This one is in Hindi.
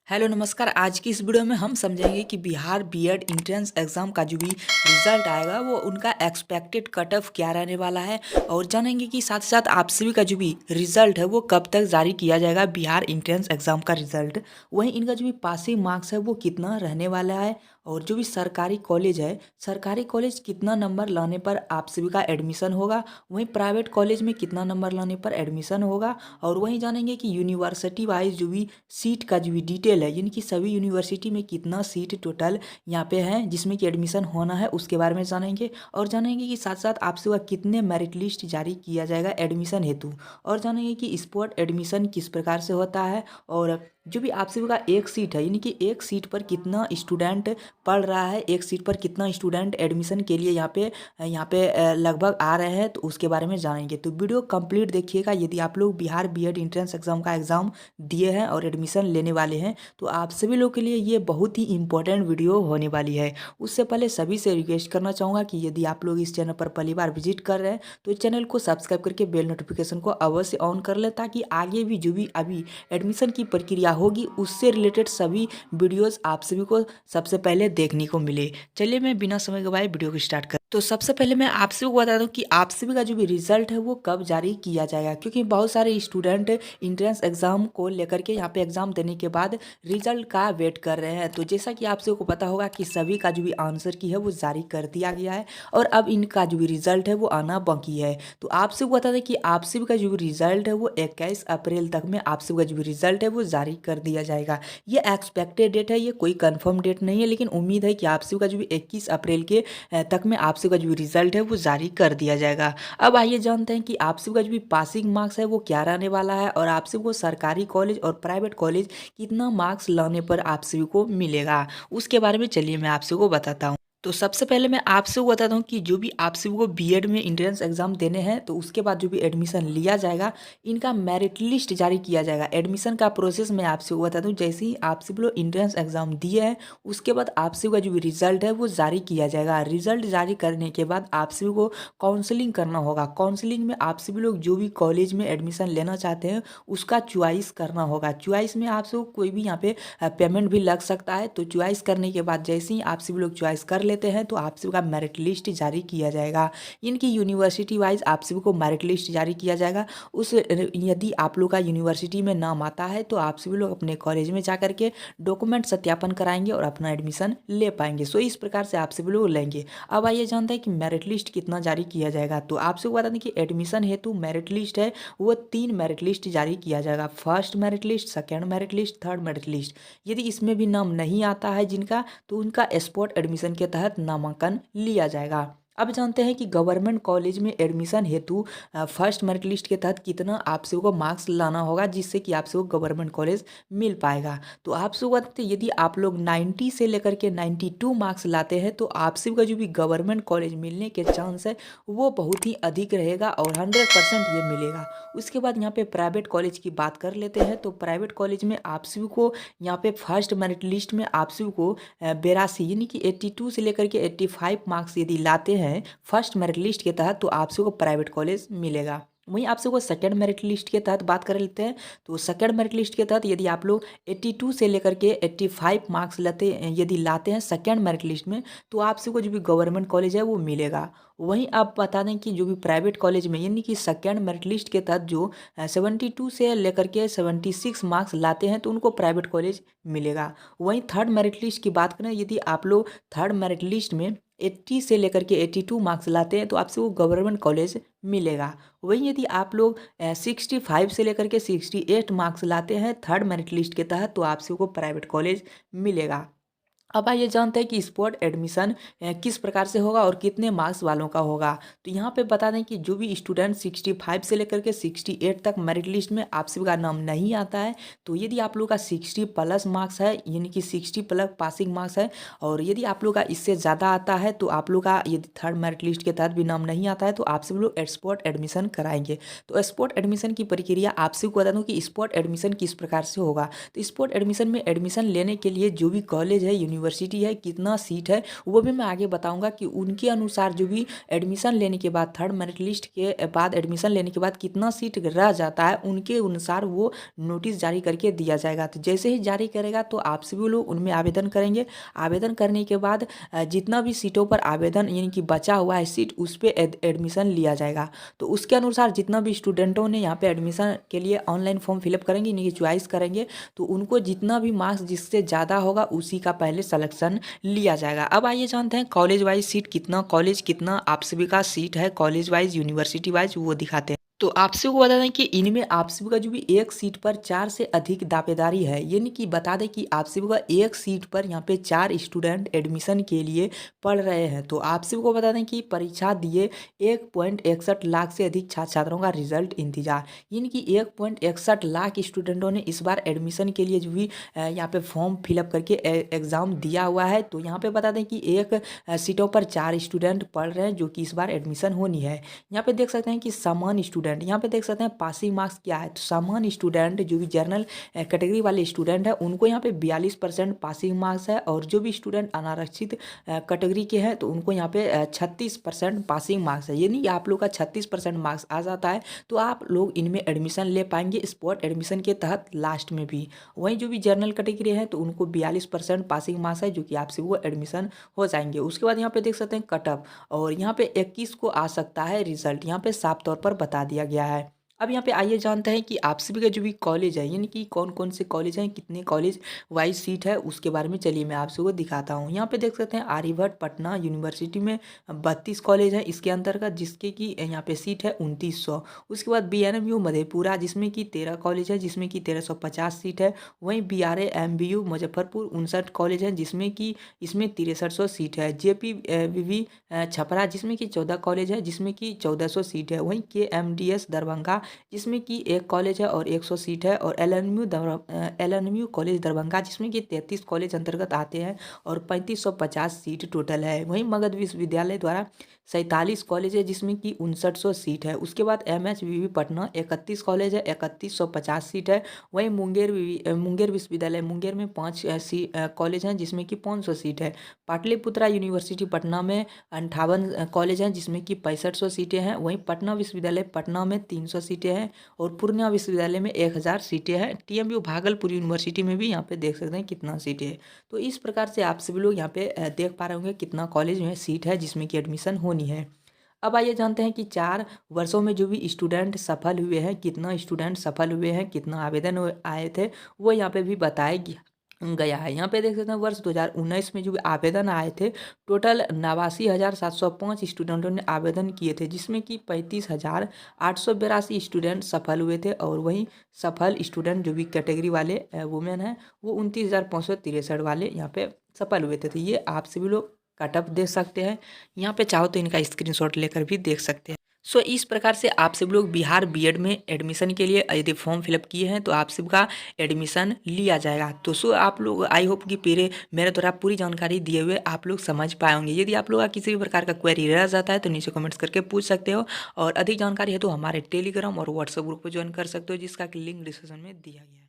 हेलो नमस्कार। आज की इस वीडियो में हम समझेंगे कि बिहार बीएड एंट्रेंस एग्जाम का जो भी रिजल्ट आएगा वो उनका एक्सपेक्टेड कट ऑफ क्या रहने वाला है, और जानेंगे कि साथ साथ आप सभी का जो भी रिजल्ट है वो कब तक जारी किया जाएगा बिहार एंट्रेंस एग्जाम का रिजल्ट। वहीं इनका जो भी पासिंग मार्क्स है वो कितना रहने वाला है, और जो भी सरकारी कॉलेज है, सरकारी कॉलेज कितना नंबर लाने पर आप सभी का एडमिशन होगा, वहीं प्राइवेट कॉलेज में कितना नंबर लाने पर एडमिशन होगा। और वहीं जानेंगे कि यूनिवर्सिटी वाइज जो भी सीट का जो भी डिटेल है, यानी कि सभी यूनिवर्सिटी में कितना सीट टोटल यहाँ पे है जिसमें कि एडमिशन होना है, उसके बारे में जानेंगे। और जानेंगे कि साथ साथ आपसे वह कितने मेरिट लिस्ट जारी किया जाएगा एडमिशन हेतु, और जानेंगे कि स्पॉट एडमिशन किस प्रकार से होता है, और जो भी आप सभी का एक सीट है, यानी कि एक सीट पर कितना स्टूडेंट पढ़ रहा है, एक सीट पर कितना स्टूडेंट एडमिशन के लिए यहाँ पे लगभग आ रहे हैं, तो उसके बारे में जानेंगे। तो वीडियो कंप्लीट देखिएगा। यदि आप लोग बिहार बीएड एंट्रेंस एग्जाम का एग्ज़ाम दिए हैं और एडमिशन लेने वाले हैं तो आप सभी लोग के लिए ये बहुत ही इंपॉर्टेंट वीडियो होने वाली है। उससे पहले सभी से रिक्वेस्ट करना चाहूँगा कि यदि आप लोग इस चैनल पर पहली बार विजिट कर रहे हैं तो इस चैनल को सब्सक्राइब करके बेल नोटिफिकेशन को अवश्य ऑन कर लें, ताकि आगे भी जो भी अभी एडमिशन की प्रक्रिया होगी उससे रिलेटेड सभी वीडियोस आप सभी को सबसे पहले देखने को मिले। चलिए मैं बिना समय गवाए वीडियो को स्टार्ट कर। तो सबसे पहले मैं आप सभी को बता दूं कि आप सभी का जो भी रिजल्ट है वो कब जारी किया जाएगा, क्योंकि बहुत सारे स्टूडेंट इंट्रेंस एग्जाम को लेकर के यहाँ पे एग्जाम देने के बाद रिजल्ट का वेट कर रहे हैं। तो जैसा कि आप सभी को पता होगा कि सभी का जो भी आंसर की है वो जारी कर दिया गया है, और अब इनका जो भी रिजल्ट है वो आना बाकी है। तो आप सभी को बता दें कि आप सभी का जो भी रिजल्ट है वो 21 अप्रैल तक में आप सभी का जो भी रिजल्ट है वो जारी कर दिया जाएगा। ये एक्सपेक्टेड डेट है, ये कोई कंफर्म डेट नहीं है, लेकिन उम्मीद है कि आप सभी का जो भी 21 अप्रैल के तक में आप सभी का जो भी रिजल्ट है वो जारी कर दिया जाएगा। अब आइए जानते हैं कि आप सभी का जो भी पासिंग मार्क्स है वो क्या रहने वाला है, और आप सभी को सरकारी कॉलेज और प्राइवेट कॉलेज कितना मार्क्स लाने पर आप सभी को मिलेगा, उसके बारे में चलिए मैं आप सभी को बताता हूँ। तो सबसे पहले मैं आपसे वो बताता हूँ कि जो भी आप सभी को बीएड में एंट्रेंस एग्जाम देने हैं तो उसके बाद जो भी एडमिशन लिया जाएगा इनका मेरिट लिस्ट जारी किया जाएगा। एडमिशन का प्रोसेस मैं आपसे वो बता दूँ, जैसे ही आप सभी लोग एंट्रेंस एग्जाम दिए हैं उसके बाद आप सभी का जो भी रिजल्ट है वो जारी किया जाएगा। रिजल्ट जारी करने के बाद आप सभी को काउंसलिंग करना होगा। काउंसलिंग में आप सभी लोग जो भी कॉलेज में एडमिशन लेना चाहते हैं उसका चॉइस करना होगा। चॉइस में आप सब कोई भी यहाँ पे पेमेंट भी लग सकता है। तो चॉइस करने के बाद जैसे ही आप सभी लोग चॉइस कर लेते हैं तो आप सभी का मेरिट लिस्ट जारी किया जाएगा। इनकी यूनिवर्सिटी वाइज आप सभी को मेरिट लिस्ट जारी किया जाएगा। उस यदि आप लोग का यूनिवर्सिटी में नाम आता है तो आप सभी लोग अपने कॉलेज में जा करके डॉक्यूमेंट सत्यापन कराएंगे और अपना एडमिशन ले पाएंगे। सो इस प्रकार से आप सभी लोग लेंगे। अब आइए जानते हैं कि मेरिट लिस्ट कितना जारी किया जाएगा। तो आप सबको बता दें कि एडमिशन हेतु मेरिट लिस्ट है वो 3 मेरिट लिस्ट जारी किया जाएगा। First merit list, second merit list, third merit list. यदि इसमें भी नाम नहीं आता है जिनका, तो उनका स्पॉट एडमिशन के तहत नामांकन लिया जाएगा। अब जानते हैं कि गवर्नमेंट कॉलेज में एडमिशन हेतु फर्स्ट मेरिट लिस्ट के तहत कितना आप सभी को मार्क्स लाना होगा जिससे कि आप सभी को गवर्नमेंट कॉलेज मिल पाएगा। तो आप सभी को बताते हैं यदि आप लोग 90 से लेकर के 92 मार्क्स लाते हैं तो आप सभी का जो भी गवर्नमेंट कॉलेज मिलने के चांस है वो बहुत ही अधिक रहेगा और 100% ये मिलेगा। उसके बाद यहाँ पे प्राइवेट कॉलेज की बात कर लेते हैं। तो प्राइवेट कॉलेज में आप सभी को यहाँ पे फर्स्ट मेरिट लिस्ट में आप सभी को 82 यानी कि 82 से लेकर के 85 मार्क्स यदि लाते हैं फर्स्ट मेरिट लिस्ट के तहत तो आप सबको प्राइवेट कॉलेज मिलेगा। वहीं आप सबको सेकेंड मेरिट लिस्ट के तहत बात कर लेते हैं। तो सेकेंड मेरिट लिस्ट के तहत यदि आप लोग 82 से लेकर के 85 मार्क्स यदि लाते हैं सेकेंड मेरिट लिस्ट में तो आप सबको जो भी गवर्नमेंट कॉलेज है वो मिलेगा। वहीं आप बता दें कि जो भी प्राइवेट कॉलेज में यानी कि सेकेंड मेरिट लिस्ट के तहत जो 72 से लेकर के 76 मार्क्स लाते हैं तो उनको प्राइवेट कॉलेज मिलेगा। वहीं थर्ड मेरिट लिस्ट की बात करें, यदि आप लोग थर्ड मेरिट लिस्ट में 80 से लेकर के 82 मार्क्स लाते हैं तो आपसे वो गवर्नमेंट कॉलेज मिलेगा। वहीं यदि आप लोग 65 से लेकर के 68 मार्क्स लाते हैं थर्ड मेरिट लिस्ट के तहत तो आपसे को प्राइवेट कॉलेज मिलेगा। अब आइए जानते हैं कि स्पॉट एडमिशन किस प्रकार से होगा और कितने मार्क्स वालों का होगा। तो यहाँ पे बता दें कि जो भी स्टूडेंट 65 से लेकर के 68 तक मेरिट लिस्ट में आप सभी का नाम नहीं आता है, तो यदि आप लोग का 60 प्लस मार्क्स है यानी कि 60 प्लस पासिंग मार्क्स है, और यदि आप लोग का इससे ज़्यादा आता है तो आप लोग का यदि थर्ड मेरिट लिस्ट के तहत भी नाम नहीं आता है तो आप सभी लोग स्पॉट एडमिशन कराएंगे। तो स्पॉट एडमिशन की प्रक्रिया आप सभी को बता दूँ कि स्पॉट एडमिशन किस प्रकार से होगा। तो स्पॉट एडमिशन में एडमिशन लेने के लिए जो भी कॉलेज है यूनिवर्सिटी है, कितना सीट है, वो भी मैं आगे बताऊंगा कि उनके अनुसार जो भी एडमिशन लेने के बाद थर्ड मेरिट लिस्ट के बाद एडमिशन लेने के बाद कितना सीट रह जाता है, उनके अनुसार वो नोटिस जारी करके दिया जाएगा। तो जैसे ही जारी करेगा तो आप सभी लोग उनमें आवेदन करेंगे। आवेदन करने के बाद जितना भी सीटों पर आवेदन यानी कि बचा हुआ है सीट, उस पर एडमिशन लिया जाएगा। तो उसके अनुसार जितना भी स्टूडेंटों ने यहाँ पे एडमिशन के लिए ऑनलाइन फॉर्म फिलअप करेंगे, यानी कि चॉइस करेंगे, तो उनको जितना भी मार्क्स जिससे ज़्यादा होगा उसी का पहले सिलेक्शन लिया जाएगा। अब आइए जानते हैं कॉलेज वाइज सीट कितना, कॉलेज कितना आप सभी का सीट है कॉलेज वाइज यूनिवर्सिटी वाइज, वो दिखाते हैं। तो आप सभी को बता दें कि इनमें आप सभी का जो भी एक सीट पर 4 से अधिक दावेदारी है, यानी कि बता दें कि आप सभी का एक सीट पर यहाँ पे 4 स्टूडेंट एडमिशन के लिए पढ़ रहे हैं। तो आप सभी को बता दें कि परीक्षा दिए 1.61 लाख से अधिक छात्र छात्राओं का रिजल्ट इंतजार, यानी कि 1.61 लाख स्टूडेंटों ने इस बार एडमिशन के लिए जो भी यहाँ पे फॉर्म फिलअप करके एग्ज़ाम दिया हुआ है। तो यहाँ पे बता दें कि एक सीटों पर 4 स्टूडेंट पढ़ रहे हैं जो कि इस बार एडमिशन होनी है। यहाँ पे देख सकते हैं कि सामान्य स्टूडेंट, यहाँ पे देख सकते हैं पासिंग मार्क्स क्या है। तो सामान्य स्टूडेंट जो भी जनरल कैटेगरी वाले स्टूडेंट है उनको यहाँ पे 42% पासिंग मार्क्स है, और जो भी स्टूडेंट अनारक्षित कैटेगरी के हैं तो उनको यहाँ पे 36% पासिंग मार्क्स है। यानी आप लोग का 36% मार्क्स आ जाता है तो आप लोग इनमें एडमिशन ले पाएंगे स्पॉट एडमिशन के तहत लास्ट में भी। वहीं जो भी जनरल कैटेगरी है तो उनको 42% पासिंग मार्क्स है जो कि आपसे वो एडमिशन हो जाएंगे। उसके बाद यहाँ पे देख सकते हैं कट ऑफ, और यहाँ पे 21 को आ सकता है रिजल्ट, यहाँ पे साफ तौर पर बता दिया गया है। अब यहाँ पे आइए जानते हैं कि आप सभी का जो भी कॉलेज है, यानी कि कौन कौन से कॉलेज हैं, कितने कॉलेज वाइज सीट है, उसके बारे में चलिए मैं आप सबको दिखाता हूँ। यहाँ पे देख सकते हैं आर्यभट्ट पटना यूनिवर्सिटी में 32 कॉलेज है इसके अंतर्गत, जिसके कि यहाँ पे सीट है 2900। उसके बाद BNMU मधेपुरा जिसमें कि 13 कॉलेज है जिसमें कि 1350 सीट है। वहीं BRA MBU मुजफ्फरपुर 59 कॉलेज है जिसमें कि इसमें 6300 सीट है। JPVV छपरा जिसमें कि 14 कॉलेज है जिसमें कि 1400 सीट है। वहीं KMDS दरभंगा जिसमें कि 1 कॉलेज है और 100 सीट है। और LNMU कॉलेज दरभंगा जिसमें कि 33 कॉलेज अंतर्गत आते हैं और 3550 सीट टोटल है। वहीं मगध विश्वविद्यालय द्वारा 47 कॉलेज है जिसमें कि 5900 सीट है। उसके बाद MHVV पटना 31 कॉलेज है 3150 सीट है। वहीं मुंगेर विश्वविद्यालय मुंगेर में 5 कॉलेज हैं जिसमें कि 500 सीट है। पाटलिपुत्रा यूनिवर्सिटी पटना में 58 कॉलेज हैं जिसमें कि 6500 सीटें हैं। वहीं पटना विश्वविद्यालय पटना में 300 सीटें हैं और पूर्णिया विश्वविद्यालय में 1000 सीटें हैं। TMU भागलपुर यूनिवर्सिटी में भी यहाँ पे देख सकते हैं कितना सीटें हैं। तो इस प्रकार से आप सभी लोग यहाँ पे देख पा रहे होंगे कितना कॉलेज में सीट है जिसमें कि एडमिशन होनी है। अब आइए जानते हैं कि 4 वर्षों में जो भी स्टूडेंट सफल हुए हैं, कितना स्टूडेंट सफल हुए हैं, कितना आवेदन आए थे, वो यहाँ पे भी बताया गया है। यहाँ पे देख सकते हैं वर्ष 2019 में जो भी आवेदन आए थे टोटल 89,705 स्टूडेंटों ने आवेदन किए थे, जिसमें कि 35,882 स्टूडेंट सफल हुए थे। और वहीं सफल स्टूडेंट जो भी कैटेगरी वाले वुमेन हैं वो 29,563 वाले यहाँ पे सफल हुए थे। तो ये आप सभी लोग कट ऑफ देख सकते हैं, यहाँ पे चाहो तो इनका स्क्रीनशॉट लेकर भी देख सकते हैं। सो इस प्रकार से आप सब लोग बिहार बीएड में एडमिशन के लिए यदि फॉर्म फिलअप किए हैं तो आप सबका एडमिशन लिया जाएगा। तो सो आप लोग आई होप कि मेरे द्वारा पूरी जानकारी दिए हुए आप लोग समझ पाए होंगे। यदि आप लोग का किसी भी प्रकार का क्वेरी रह जाता है तो नीचे कमेंट्स करके पूछ सकते हो, और अधिक जानकारी है तो हमारे टेलीग्राम और व्हाट्सएप ग्रुप पर ज्वाइन कर सकते हो जिसका लिंक डिस्क्रिप्शन में दिया गया है।